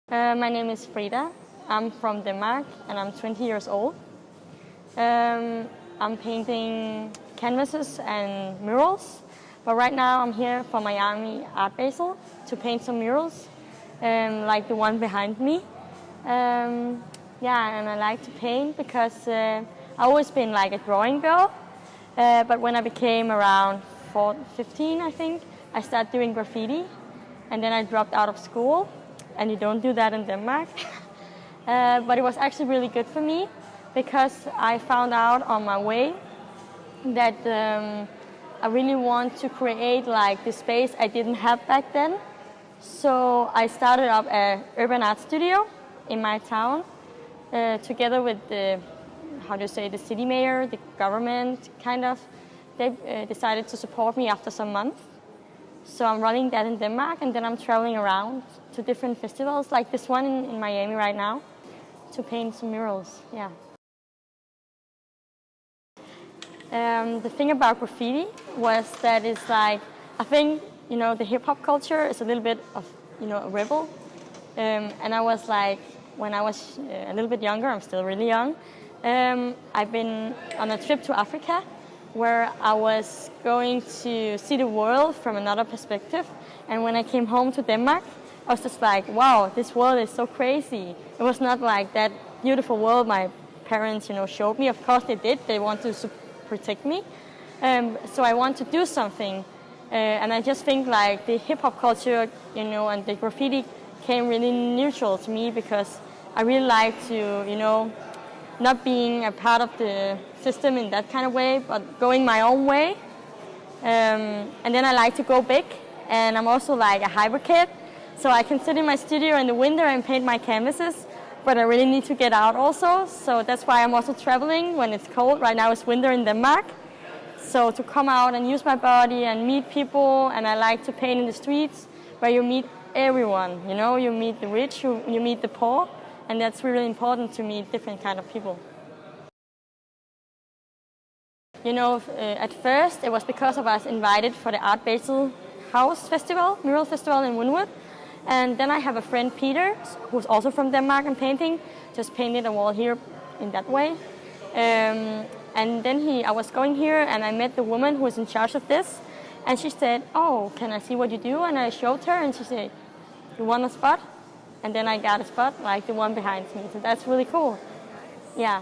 My name is Frida. I'm from Denmark and I'm 20 years old. I'm painting canvases and murals, but right now I'm here for Miami Art Basel to paint some murals, like the one behind me. Yeah, and I like to paint because I've always been like a drawing girl, but when I became around 15, I think, I started doing graffiti, and then I dropped out of school. And you don't do that in Denmark. But it was actually really good for me because I found out on my way that I really want to create like the space I didn't have back then. So I started up an urban art studio in my town together with the city mayor, the government, kind of. They decided to support me after some months. So I'm running that in Denmark, and then I'm traveling around to different festivals, like this one in Miami right now, to paint some murals, yeah. The thing about graffiti was that it's like, I think, the hip-hop culture is a little bit of, a rebel. And I was like, when I was a little bit younger, I'm still really young, I've been on a trip to Africa, where I was going to see the world from another perspective. And when I came home to Denmark, I was just like, wow, this world is so crazy. It was not like that beautiful world my parents, showed me. Of course they did. They want to protect me. So I want to do something. And I just think like the hip-hop culture, and the graffiti came really neutral to me because I really like to, not being a part of the system in that kind of way, but going my own way. And then I like to go big, and I'm also like a hybrid kid, so I can sit in my studio in the winter and paint my canvases, but I really need to get out also, so that's why I'm also traveling when it's cold. Right now it's winter in Denmark, so to come out and use my body and meet people, and I like to paint in the streets where you meet everyone, you meet the rich, you meet the poor. And that's really important to meet different kind of people. At first it was because I was invited for the Art Basel House Festival, Mural Festival in Wynwood. And then I have a friend, Peter, who's also from Denmark and painting, just painted a wall here in that way. And then I was going here and I met the woman who was in charge of this. And she said, oh, can I see what you do? And I showed her and she said, you want a spot? And then I got a spot like the one behind me. So that's really cool. Yeah.